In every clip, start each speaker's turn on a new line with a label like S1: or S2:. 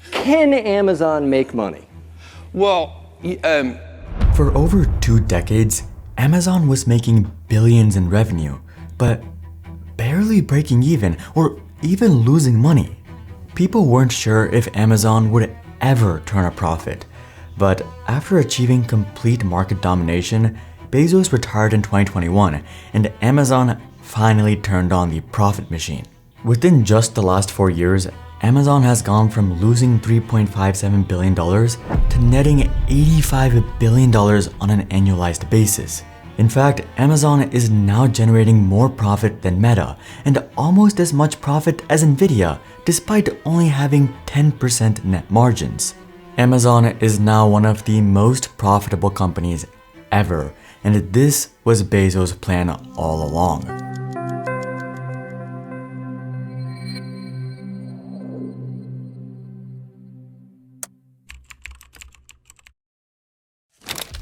S1: Can Amazon make money?
S2: Well,
S3: For over 2 decades, Amazon was making billions in revenue, but barely breaking even or even losing money. People weren't sure if Amazon would ever turn a profit, but after achieving complete market domination, Bezos retired in 2021 and Amazon finally turned on the profit machine. Within just the last 4 years, Amazon has gone from losing $3.57 billion to netting $85 billion on an annualized basis. In fact, Amazon is now generating more profit than Meta and almost as much profit as Nvidia, despite only having 10% net margins. Amazon is now one of the most profitable companies ever, and this was Bezos' plan all along.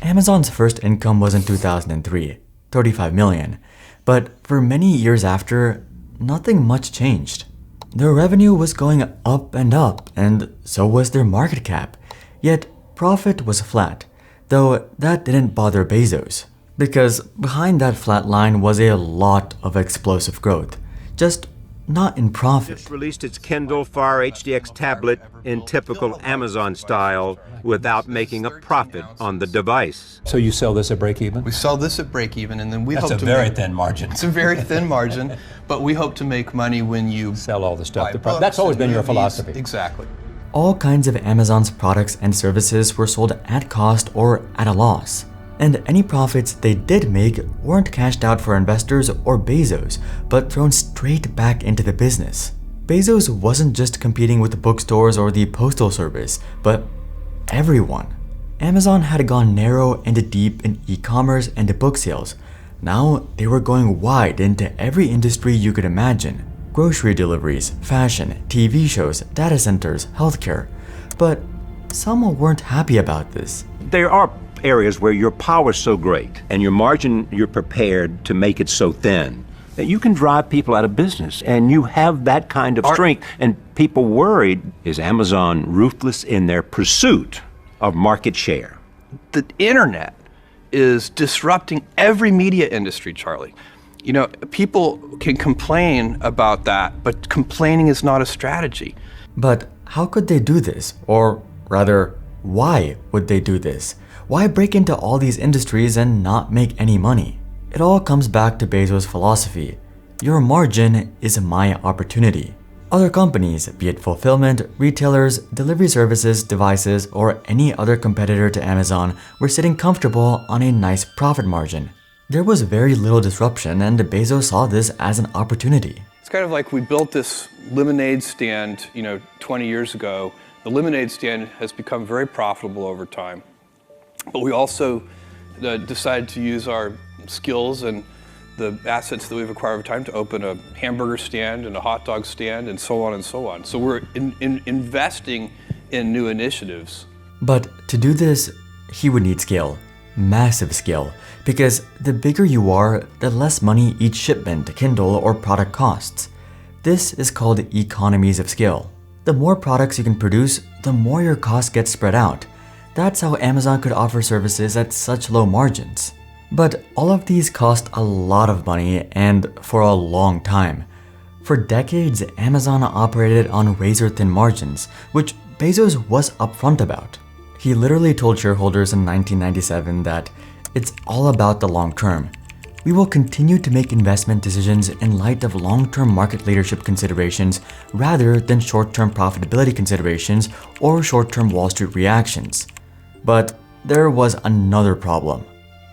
S3: Amazon's first income was in 2003, $35 million, but for many years after, nothing much changed. Their revenue was going up, and so was their market cap, yet profit was flat, though that didn't bother Bezos, because behind that flat line was a lot of explosive growth, just not in profit.
S4: Just released its Kindle Fire HDX tablet in typical Amazon style without making a profit on the device.
S5: So you sell this at break even?
S2: we sell this at break even, and then we
S5: That's
S2: hope
S5: a
S2: to
S5: very
S2: make,
S5: thin margin.
S2: It's a very thin margin, but we hope to make money when you
S5: Sell all the stuff.
S2: buy
S5: The
S2: books
S5: That's always
S2: and
S5: been your
S2: movies.
S5: philosophy.
S2: Exactly.
S3: All kinds of Amazon's products and services were sold at cost or at a loss. And any profits they did make weren't cashed out for investors or Bezos, but thrown straight back into the business. Bezos wasn't just competing with the bookstores or the postal service, but everyone. Amazon had gone narrow and deep in e-commerce and book sales. Now they were going wide into every industry you could imagine. Grocery deliveries, fashion, TV shows, data centers, healthcare. But some weren't happy about this.
S4: There are areas where your power is so great and your margin, you're prepared to make it so thin that you can drive people out of business, and you have that kind of strength. And people worried, is Amazon ruthless in their pursuit of market share?
S2: The internet is disrupting every media industry, Charlie. You know, people can complain about that, but complaining is not a strategy.
S3: But how could they do this? Or rather, why would they do this? Why break into all these industries and not make any money? It all comes back to Bezos' philosophy. Your margin is my opportunity. Other companies, be it fulfillment, retailers, delivery services, devices, or any other competitor to Amazon, were sitting comfortable on a nice profit margin. There was very little disruption, and Bezos saw this as an opportunity.
S2: It's kind of like we built this lemonade stand, 20 years ago. The lemonade stand has become very profitable over time. But we also decided to use our skills and the assets that we've acquired over time to open a hamburger stand and a hot dog stand and so on and so on. So we're investing in new initiatives.
S3: But to do this, he would need scale. Massive scale. Because the bigger you are, the less money each shipment, Kindle, or product costs. This is called economies of scale. The more products you can produce, the more your costs get spread out. That's how Amazon could offer services at such low margins. But all of these cost a lot of money and for a long time. For decades, Amazon operated on razor-thin margins, which Bezos was upfront about. He literally told shareholders in 1997 that it's all about the long term. We will continue to make investment decisions in light of long-term market leadership considerations rather than short-term profitability considerations or short-term Wall Street reactions. But there was another problem.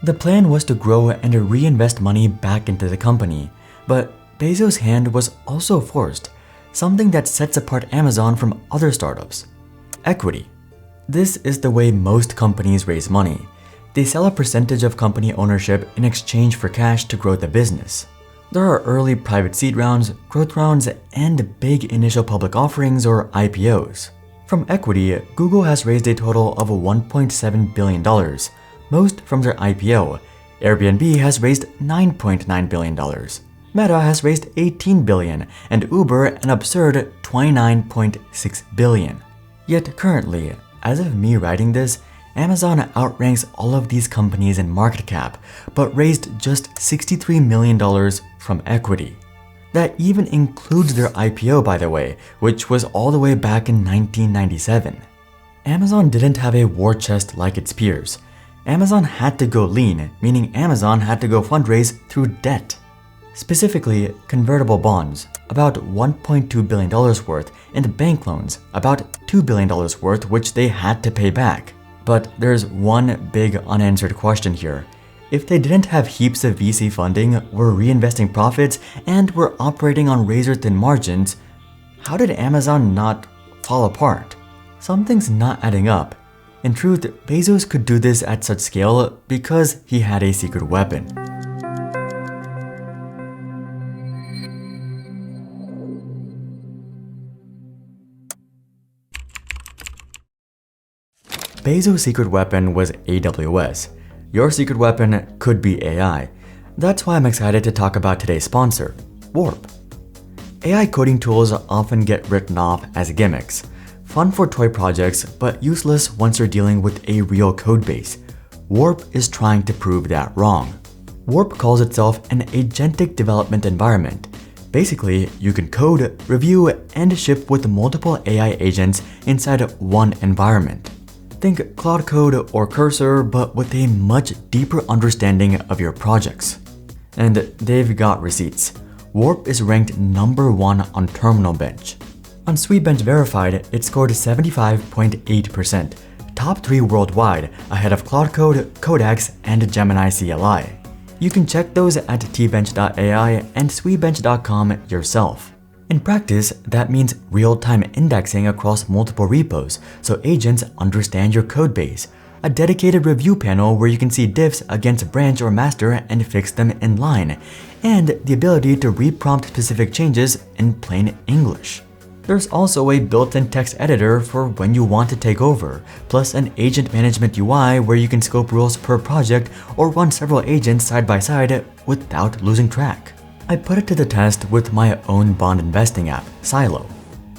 S3: The plan was to grow and reinvest money back into the company, but Bezos' hand was also forced, something that sets apart Amazon from other startups: equity. This is the way most companies raise money. They sell a percentage of company ownership in exchange for cash to grow the business. There are early private seed rounds, growth rounds, and big initial public offerings or IPOs. From equity, Google has raised a total of $1.7 billion, most from their IPO. Airbnb has raised $9.9 billion. Meta has raised $18 billion, and Uber an absurd $29.6 billion. Yet currently, as of me writing this, Amazon outranks all of these companies in market cap, but raised just $63 million from equity. That even includes their IPO, by the way, which was all the way back in 1997. Amazon didn't have a war chest like its peers. Amazon had to go lean, meaning Amazon had to go fundraise through debt. Specifically, convertible bonds, about $1.2 billion worth, and bank loans, about $2 billion worth, which they had to pay back. But there's one big unanswered question here. If they didn't have heaps of VC funding, were reinvesting profits, and were operating on razor-thin margins, how did Amazon not fall apart? Something's not adding up. In truth, Bezos could do this at such scale because he had a secret weapon. Bezos' secret weapon was AWS. Your secret weapon could be AI. That's why I'm excited to talk about today's sponsor, Warp. AI coding tools often get written off as gimmicks. Fun for toy projects, but useless once you're dealing with a real codebase. Warp is trying to prove that wrong. Warp calls itself an agentic development environment. Basically, you can code, review, and ship with multiple AI agents inside one environment. Think Cloud Code or Cursor, but with a much deeper understanding of your projects. And they've got receipts. Warp is ranked number 1 on Terminal Bench. On Sweetbench Verified, it scored 75.8%, top 3 worldwide, ahead of Cloud Code, Codex, and Gemini CLI. You can check those at tbench.ai and sweetbench.com yourself. In practice, that means real-time indexing across multiple repos, so agents understand your codebase, a dedicated review panel where you can see diffs against branch or master and fix them in line, and the ability to reprompt specific changes in plain English. There's also a built-in text editor for when you want to take over, plus an agent management UI where you can scope rules per project or run several agents side by side without losing track. I put it to the test with my own bond investing app, Silo.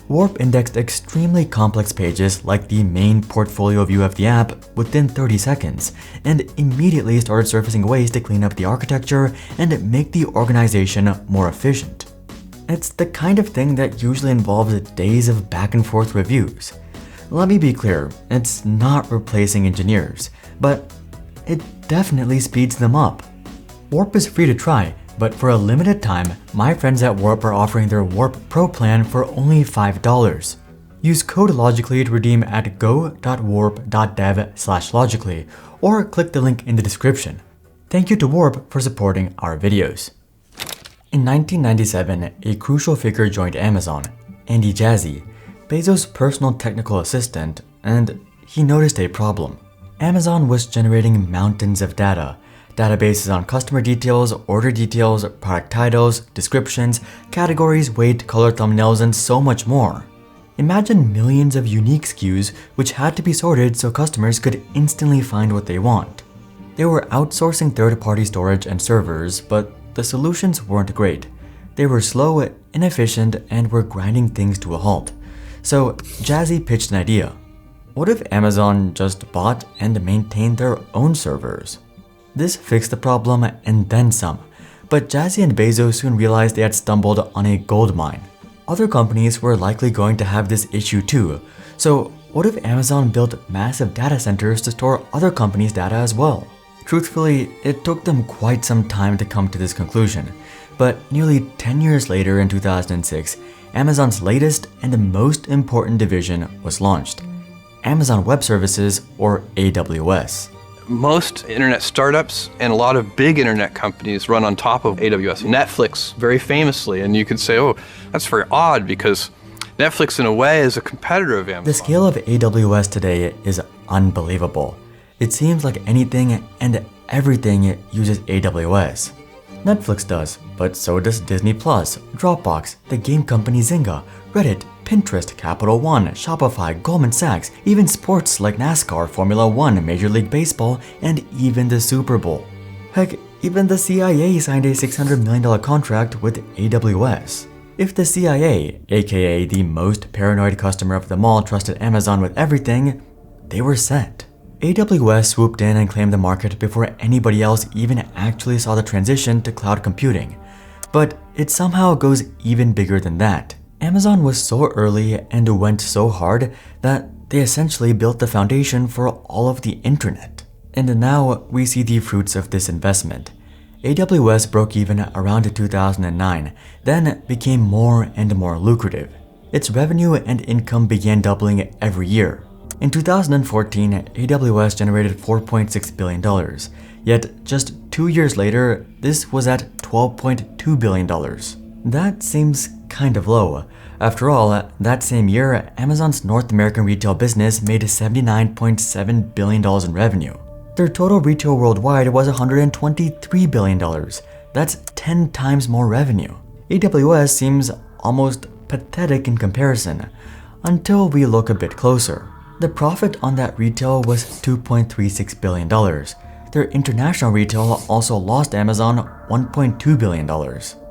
S3: Warp indexed extremely complex pages like the main portfolio view of the app within 30 seconds, and immediately started surfacing ways to clean up the architecture and make the organization more efficient. It's the kind of thing that usually involves days of back and forth reviews. Let me be clear, it's not replacing engineers, but it definitely speeds them up. Warp is free to try, but for a limited time, my friends at Warp are offering their Warp Pro plan for only $5. Use code Logically to redeem at go.warp.dev/logically or click the link in the description. Thank you to Warp for supporting our videos. In 1997, a crucial figure joined Amazon, Andy Jassy, Bezos' personal technical assistant, and he noticed a problem. Amazon was generating mountains of data, databases on customer details, order details, product titles, descriptions, categories, weight, color thumbnails, and so much more. Imagine millions of unique SKUs which had to be sorted so customers could instantly find what they want. They were outsourcing third-party storage and servers, but the solutions weren't great. They were slow, inefficient, and were grinding things to a halt. So Jassy pitched an idea. What if Amazon just bought and maintained their own servers? This fixed the problem and then some, but Jassy and Bezos soon realized they had stumbled on a gold mine. Other companies were likely going to have this issue too, so what if Amazon built massive data centers to store other companies' data as well? Truthfully, it took them quite some time to come to this conclusion, but nearly 10 years later in 2006, Amazon's latest and the most important division was launched, Amazon Web Services, or AWS.
S2: Most internet startups and a lot of big internet companies run on top of AWS. Netflix, very famously, and you could say, oh, that's very odd because Netflix in a way is a competitor of Amazon.
S3: The scale of AWS today is unbelievable. It seems like anything and everything uses AWS. Netflix does, but so does Disney+, Dropbox, the game company Zynga, Reddit, Pinterest, Capital One, Shopify, Goldman Sachs, even sports like NASCAR, Formula One, Major League Baseball, and even the Super Bowl. Heck, even the CIA signed a $600 million contract with AWS. If the CIA, aka the most paranoid customer of them all, trusted Amazon with everything, they were set. AWS swooped in and claimed the market before anybody else even actually saw the transition to cloud computing. But it somehow goes even bigger than that. Amazon was so early and went so hard that they essentially built the foundation for all of the internet. And now we see the fruits of this investment. AWS broke even around 2009, then became more and more lucrative. Its revenue and income began doubling every year. In 2014, AWS generated $4.6 billion, yet just 2 years later, this was at $12.2 billion. That seems kind of low. After all, that same year, Amazon's North American retail business made $79.7 billion in revenue. Their total retail worldwide was $123 billion. That's 10 times more revenue. AWS seems almost pathetic in comparison, until we look a bit closer. The profit on that retail was $2.36 billion. Their international retail also lost Amazon $1.2 billion.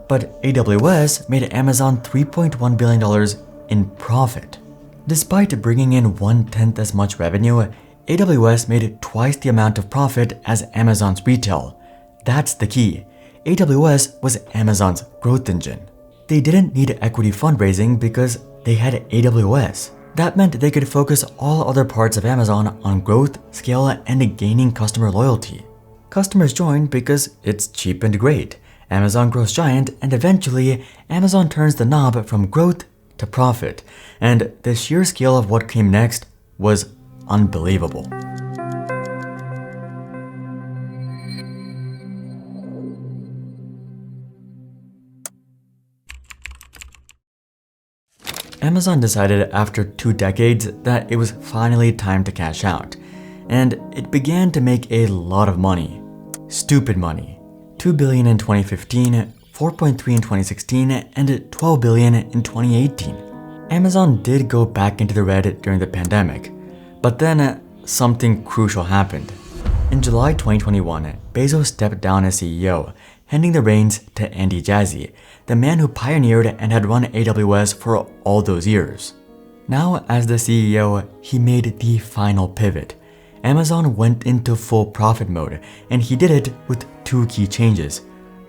S3: But AWS made Amazon $3.1 billion in profit. Despite bringing in 1/10 as much revenue, AWS made twice the amount of profit as Amazon's retail. That's the key. AWS was Amazon's growth engine. They didn't need equity fundraising because they had AWS. That meant they could focus all other parts of Amazon on growth, scale, and gaining customer loyalty. Customers join because it's cheap and great. Amazon grows giant, and eventually, Amazon turns the knob from growth to profit. And the sheer scale of what came next was unbelievable. Amazon decided after 2 decades that it was finally time to cash out, and it began to make a lot of money. Stupid money. $2 billion in 2015, $4.3 in 2016, and $12 billion in 2018. Amazon did go back into the red during the pandemic, but then something crucial happened. In July 2021, Bezos stepped down as CEO, handing the reins to Andy Jassy, the man who pioneered and had run AWS for all those years. Now, as the CEO, he made the final pivot. Amazon went into full profit mode, and he did it with 2 key changes: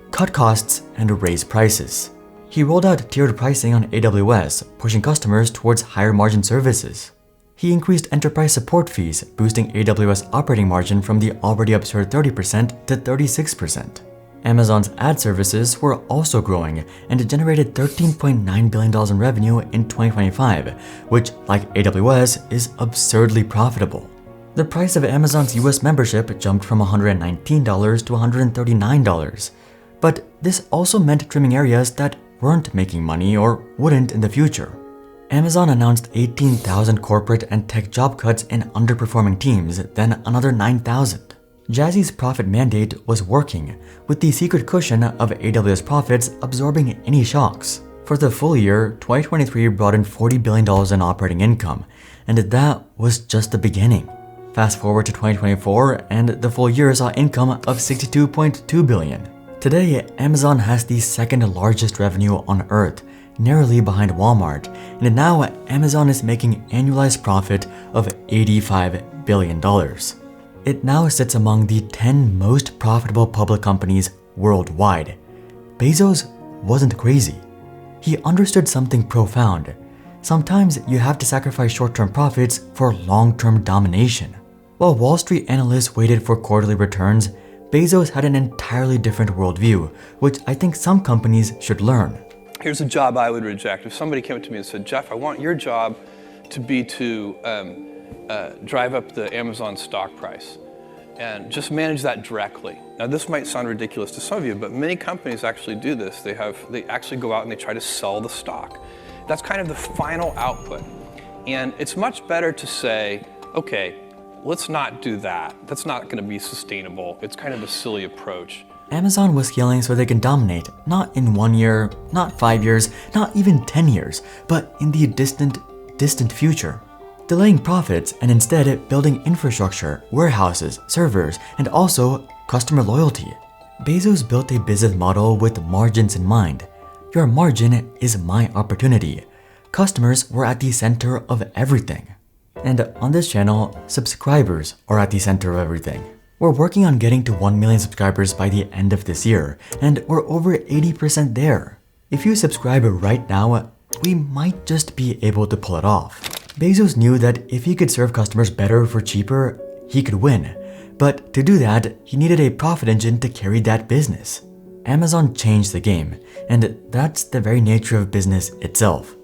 S3: cut costs and raise prices. He rolled out tiered pricing on AWS, pushing customers towards higher margin services. He increased enterprise support fees, boosting AWS operating margin from the already absurd 30% to 36%. Amazon's ad services were also growing and generated $13.9 billion in revenue in 2025, which, like AWS, is absurdly profitable. The price of Amazon's US membership jumped from $119 to $139. But this also meant trimming areas that weren't making money or wouldn't in the future. Amazon announced 18,000 corporate and tech job cuts in underperforming teams, then another 9,000. Jazzy's profit mandate was working, with the secret cushion of AWS profits absorbing any shocks. For the full year, 2023 brought in $40 billion in operating income, and that was just the beginning. Fast forward to 2024, and the full year saw income of $62.2 billion. Today, Amazon has the second largest revenue on Earth, narrowly behind Walmart, and now Amazon is making annualized profit of $85 billion. It now sits among the 10 most profitable public companies worldwide. Bezos wasn't crazy. He understood something profound. Sometimes you have to sacrifice short-term profits for long-term domination. While Wall Street analysts waited for quarterly returns, Bezos had an entirely different worldview, which I think some companies should learn.
S2: Here's a job I would reject. If somebody came up to me and said, Jeff, I want your job to be to drive up the Amazon stock price and just manage that directly. Now this might sound ridiculous to some of you, but many companies actually do this. They actually go out and they try to sell the stock. That's kind of the final output. And it's much better to say, okay, let's not do that. That's not going to be sustainable. It's kind of a silly approach.
S3: Amazon was scaling so they can dominate, not in 1 year, not 5 years, not even 10 years, but in the distant future. Delaying profits and instead building infrastructure, warehouses, servers, and also customer loyalty. Bezos built a business model with margins in mind. Your margin is my opportunity. Customers were at the center of everything. And on this channel, subscribers are at the center of everything. We're working on getting to 1 million subscribers by the end of this year, and we're over 80% there. If you subscribe right now, we might just be able to pull it off. Bezos knew that if he could serve customers better for cheaper, he could win. But to do that, he needed a profit engine to carry that business. Amazon changed the game, and that's the very nature of business itself.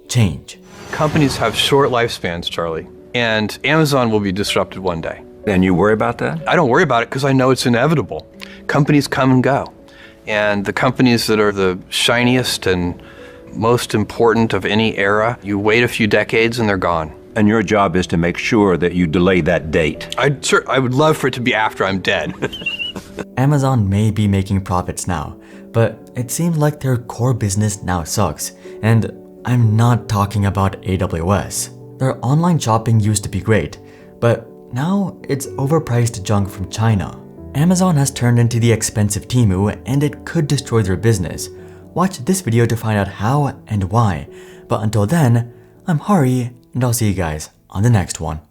S3: Change.
S2: Companies have short lifespans, Charlie, and Amazon will be disrupted one day.
S4: And you worry about that?
S2: I don't worry about it because I know it's inevitable. Companies come and go. And the companies that are the shiniest and most important of any era, you wait a few decades and they're gone.
S4: And your job is to make sure that you delay that date.
S2: I would love for it to be after I'm dead.
S3: Amazon may be making profits now, but it seems like their core business now sucks. And I'm not talking about AWS. Their online shopping used to be great, but now it's overpriced junk from China. Amazon has turned into the expensive Temu, and it could destroy their business. Watch this video to find out how and why. But until then, I'm Hari, and I'll see you guys on the next one.